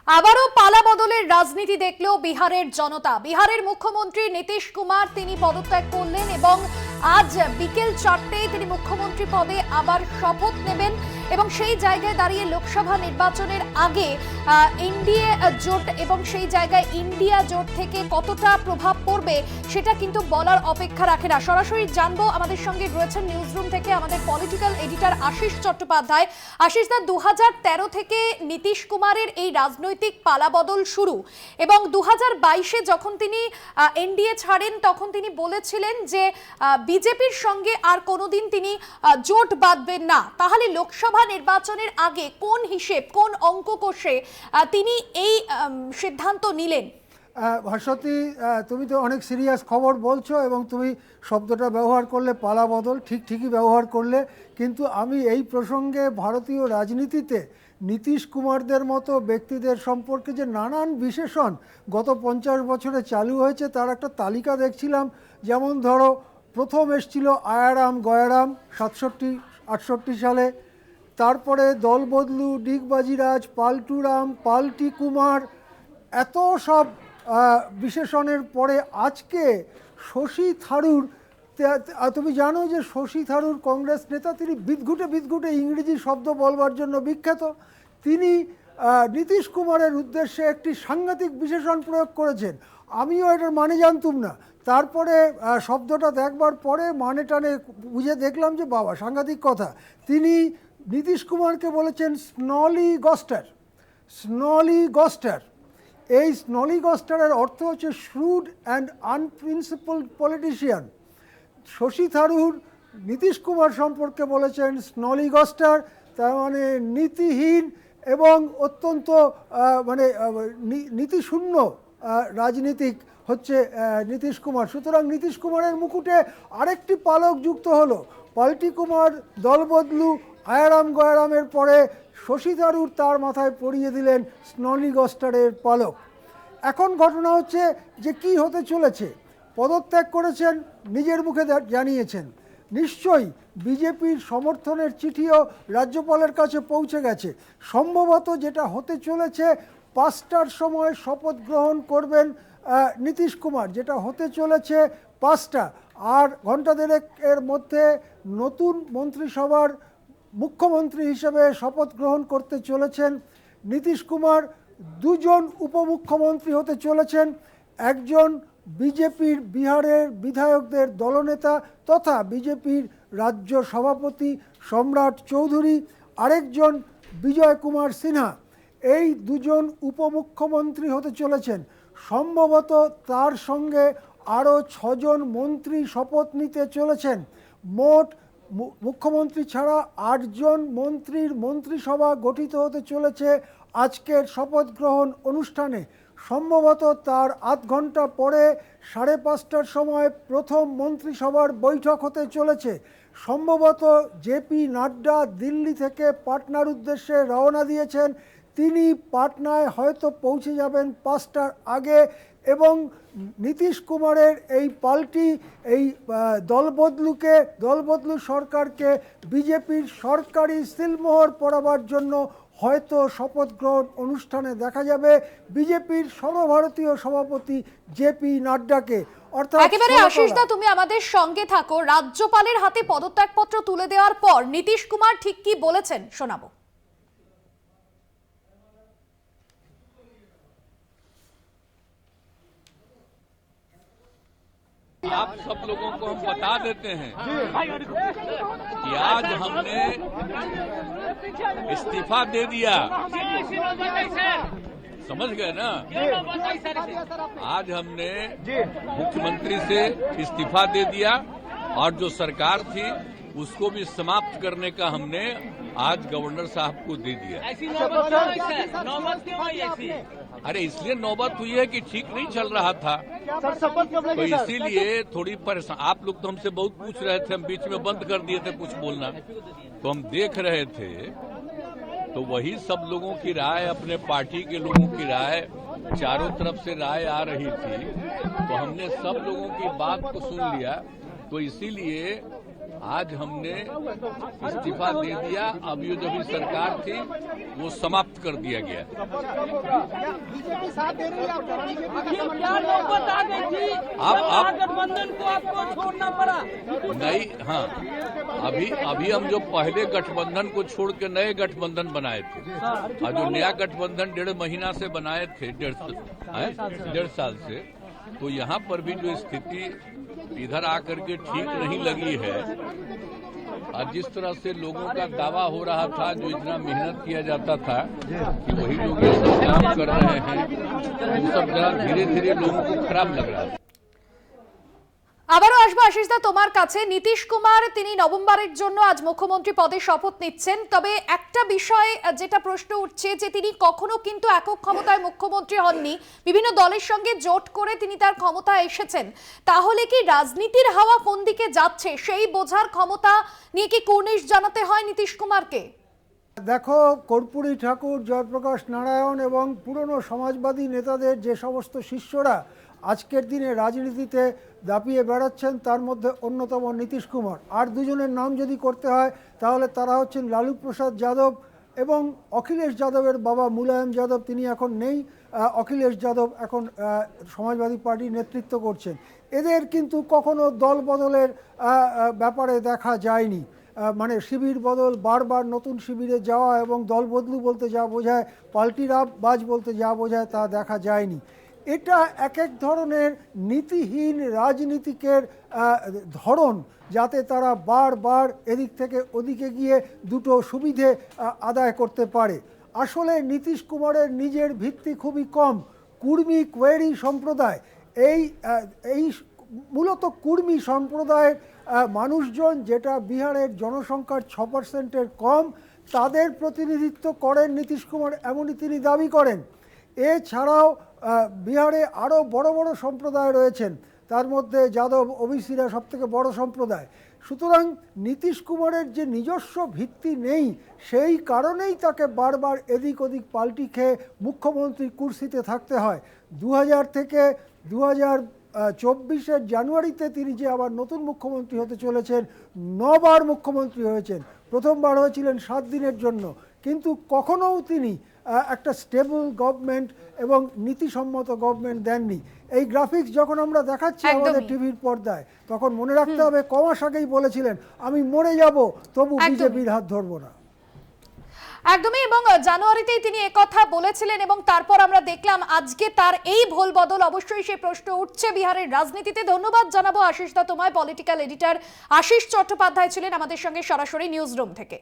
আবারও পালা বদলের রাজনীতি দেখলেও বিহারের জনতা। বিহারের মুখ্যমন্ত্রী নীতিশ কুমার তিনি পদত্যাগ করলেন এবং আজ বিকেল 4টায় তিনি মুখ্যমন্ত্রী পদে আবার শপথ নেবেন এবং সেই জায়গায় দাঁড়িয়ে লোকসভা নির্বাচনের আগে এনডিএ জোট এবং সেই জায়গায় ইন্ডিয়া জোট থেকে কতটা প্রভাব পড়বে সেটা কিন্তু বলার অপেক্ষা রাখে না। সরাসরি জানবো, আমাদের সঙ্গে রয়েছেন নিউজরুম থেকে আমাদের পলিটিক্যাল এডিটর আশিস চট্টোপাধ্যায়। আশিস দা, 2013 থেকে নীতিশ কুমারের এই রাজনৈতিক পালাবদল শুরু এবং 2022-এ যখন তিনি এনডিএ ছাড়েন তখন তিনি বলেছিলেন যে বিজেপির সঙ্গে আর কোনোদিন তিনি জোট বাঁধবেন না। তাহলে লোকসভা নির্বাচনের আগে কোন হিসেব, কোন অঙ্ক কষে তিনি এই সিদ্ধান্ত নিলেন? ভাস্বতী, তুমি তো অনেক সিরিয়াস খবর বলছো এবং তুমি শব্দটা ব্যবহার করলে পালা বদল, ঠিকই ব্যবহার করলে। কিন্তু আমি এই প্রসঙ্গে ভারতীয় রাজনীতিতে নীতিশ কুমারদের মতো ব্যক্তিদের সম্পর্কে যে নানান বিশেষণ গত 50 বছরে চালু হয়েছে তার একটা তালিকা দেখছিলাম। যেমন ধরো, প্রথম এসছিল আয়ারাম গয়ারাম 67-68 সালে, তারপরে দলবদলু, ডিগবাজিরাজ, পাল্টুরাম, পাল্টি কুমার, এত সব বিশেষণের পরে আজকে শশী থারুর। তুমি জানো যে শশী থারুর কংগ্রেস নেতা, তিনি বিদঘুটে ইংরেজি শব্দ বলবার জন্য বিখ্যাত। তিনি নীতিশ কুমারের উদ্দেশ্যে একটি সাংঘাতিক বিশেষণ প্রয়োগ করেছেন। আমিও এটার মানে জানতুম না, তারপরে শব্দটা দেখবার পরে মানে টানে বুঝে দেখলাম যে বাবা, সাংঘাতিক কথা। তিনি নীতিশ কুমারকে বলেছেন স্নলি গস্টার। এই স্নলি গস্টারের অর্থ হচ্ছে শ্রুড অ্যান্ড আনপ্রিন্সিপলড পলিটিশিয়ান। শশী থারুর নীতিশ কুমার সম্পর্কে বলেছেন স্নলি গস্টার, তার মানে নীতিহীন এবং অত্যন্ত নীতিশূন্য রাজনীতিক হচ্ছে নীতিশ কুমার। সুতরাং নীতিশ কুমারের মুকুটে আরেকটি পালক যুক্ত হলো। পাল্টি কুমার, দলবদলু, আয়ারাম গয়ারামের পরে শশী থারুর তার মাথায় পরিয়ে দিলেন স্নলি গস্টারের পালক। এখন ঘটনা হচ্ছে যে কি হতে চলেছে। পদত্যাগ করেছেন, নিজের মুখে জানিয়েছেন। নিশ্চয়ই বিজেপির সমর্থনের চিঠিও রাজ্যপালের কাছে পৌঁছে গেছে। সম্ভবত যেটা হতে চলেছে, 5টার সময় শপথ গ্রহণ করবেন নীতিশ কুমার, যেটা হতে চলেছে 5টা। আর ঘণ্টা দেড়েক এর মধ্যে নতুন মন্ত্রিসভার মুখ্যমন্ত্রী হিসেবে শপথ গ্রহণ করতে চলেছেন নীতিশ কুমার। 2 জন উপমুখ্যমন্ত্রী হতে চলেছেন, একজন বিজেপির বিহারের বিধায়কদের দলনেতা তথা বিজেপির রাজ্য সভাপতি সম্রাট চৌধুরী, আরেকজন বিজয় কুমার সিনহা। এই 2 জন উপমুখ্যমন্ত্রী হতে চলেছেন। সম্ভবত তার সঙ্গে আরও 6 জন মন্ত্রী শপথ নিতে চলেছেন। মোট মুখ্যমন্ত্রী ছাড়া 8 জন মন্ত্রীর মন্ত্রিসভা গঠিত হতে চলেছে আজকের শপথ গ্রহণ অনুষ্ঠানে। সম্ভবত তার আধ ঘন্টা পরে 5:30টার সময় প্রথম মন্ত্রিসভার বৈঠক হতে চলেছে। সম্ভবত জেপি নাড্ডা দিল্লি থেকে পাটনার উদ্দেশ্যে রওনা দিয়েছেন। তিনি পাটনায় হয়তো পৌঁছে যাবেন 5টার আগে এবং নীতিশ কুমারের এই পাল্টি, এই দলবদলু সরকারকে বিজেপির সরকারি সিলমোহর পরাবার জন্য হয়তো শপথ গ্রহণ অনুষ্ঠানে দেখা যাবে বিজেপির সর্বভারতীয় সভাপতি জেপি নাড্ডাকে। অর্থাৎ একেবারে আশিসদা, তুমি আমাদের সঙ্গে থাকো। রাজ্যপালের হাতে পদত্যাগপত্র তুলে দেওয়ার পর নীতিশ কুমার ঠিক কি বলেছেন শোনাবো। आप सब लोगों को हम बता देते हैं कि आज हमने इस्तीफा दे दिया। समझ गए ना? आज हमने मुख्यमंत्री से इस्तीफा दे दिया और जो सरकार थी उसको भी समाप्त करने का हमने आज गवर्नर साहब को दे दिया। अरे इसलिए नौबत हुई है कि ठीक नहीं चल रहा था, तो इसीलिए थोड़ी परेशान। आप लोग तो हमसे बहुत पूछ रहे थे, हम बीच में बंद कर दिए थे कुछ बोलना, तो हम देख रहे थे। तो वही सब लोगों की राय, अपने पार्टी के लोगों की राय, चारों तरफ से राय आ रही थी, तो हमने सब लोगों की बात को सुन लिया। तो इसीलिए आज हमने इस्तीफा दे दिया। अब ये जो भी सरकार थी वो समाप्त कर दिया गया। बीजेपी साथ दे रही है आपको? क्या नौबत आ गई थी? आप गठबंधन को आपको छोड़ना पड़ा? नहीं, हाँ, अभी हम जो पहले गठबंधन को छोड़ के नए गठबंधन बनाए थे, और जो नया गठबंधन 1.5 महीना से बनाए थे, 1.5 साल से, तो यहाँ पर भी जो स्थिति इधर आकर के ठीक नहीं लगी है, और जिस तरह से लोगों का दावा हो रहा था, जो इतना मेहनत किया जाता था कि वही लोग ये सब काम कर रहे हैं, वो सब जरा धीरे धीरे लोगों को खराब लग रहा है। আবারও আসবো আশিসদা তোমার কাছে। নীতিশ কুমার তিনি নভেম্বরের জন্য আজ মুখ্যমন্ত্রী পদে শপথ নিচ্ছেন, তবে একটা বিষয় যেটা প্রশ্ন উঠছে যে তিনি কখনো কিন্তু একক ক্ষমতায় মুখ্যমন্ত্রী হননি, বিভিন্ন দলের সঙ্গে জোট করে তিনি তার ক্ষমতায় এসেছেন। তাহলে কি রাজনীতির হাওয়া কোন দিকে যাচ্ছে সেই বোঝার ক্ষমতা নিয়ে কি কুর্নিশ জানাতে হয় নীতিশ কুমারকে? দেখো, কর্পূরী ঠাকুর, জয়প্রকাশ নারায়ণ এবং পুরনো সমাজবাদী নেতাদের যে সমস্ত শিষ্যরা আজকের দিনে রাজনীতিতে দাপিয়ে বেড়াচ্ছেন, তার মধ্যে অন্যতম নীতিশ কুমার। আর দুজনের নাম যদি করতে হয় তাহলে তারা হচ্ছেন লালু প্রসাদ যাদব এবং অখিলেশ যাদবের বাবা মুলায়ম যাদব। তিনি এখন নেই, অখিলেশ যাদব এখন সমাজবাদী পার্টির নেতৃত্ব করছেন। এদের কিন্তু কখনো দল বদলের ব্যাপারে দেখা যায়নি। মানে শিবির বদল, বারবার নতুন শিবিরে যাওয়া এবং দল বদলু বলতে যা বোঝায়, পাল্টিরা বাজ বলতে যা বোঝায় তা দেখা যায়নি। এটা এক এক ধরনের নীতিহীন রাজনীতিকের ধরন, যাতে তারা বারবার এদিক থেকে ওদিকে গিয়ে দুটো সুবিধে আদায় করতে পারে। আসলে নীতিশ কুমারের নিজের ভিত্তি খুবই কম। কুর্মী কোয়েরি সম্প্রদায়, এই মূলত কুর্মী সম্প্রদায়ের মানুষজন, যেটা বিহারের জনসংখ্যার 6%-এর কম, তাদের প্রতিনিধিত্ব করেন নীতিশ কুমার, এমনই তিনি দাবি করেন। এছাড়াও বিহারে আরও বড় বড় সম্প্রদায় রয়েছেন, তার মধ্যে যাদব ওবিসিরা সবথেকে বড় সম্প্রদায়। সুতরাং নীতিশ কুমারের যে নিজস্ব ভিত্তি নেই, সেই কারণেই তাকে বারবার এদিক ওদিক পাল্টি খেয়ে মুখ্যমন্ত্রীর কুর্সিতে থাকতে হয়। 2000 থেকে 2024-এর জানুয়ারিতে তিনি যে আবার নতুন মুখ্যমন্ত্রী হতে চলেছেন, 9 বার মুখ্যমন্ত্রী হয়েছেন। প্রথমবার হয়েছিলেন 7 দিনের জন্য, কিন্তু কখনোও তিনি একটা স্টেবল গভর্নমেন্ট এবং নীতিসম্মত গভর্নমেন্ট দেননি। এই গ্রাফিক্স যখন আমরা দেখাচ্ছি আমাদের টিভির পর্দায়, তখন মনে রাখতে হবে কমাস আগেই বলেছিলেন আমি মরে যাব, তবু বিজেপির হাত ধরবো না। একদমই, এবং জানুয়ারিতেই তিনি একথা বলেছিলেন এবং তারপর আমরা দেখলাম আজকে তার এই ভোল বদল। অবশ্যই সেই প্রশ্ন উঠছে বিহারের রাজনীতিতে। ধন্যবাদ জানাবো আশিসদা তোমায়। পলিটিক্যাল এডিটর আশিস চট্টোপাধ্যায় ছিলেন আমাদের সঙ্গে সরাসরি নিউজ রুম থেকে।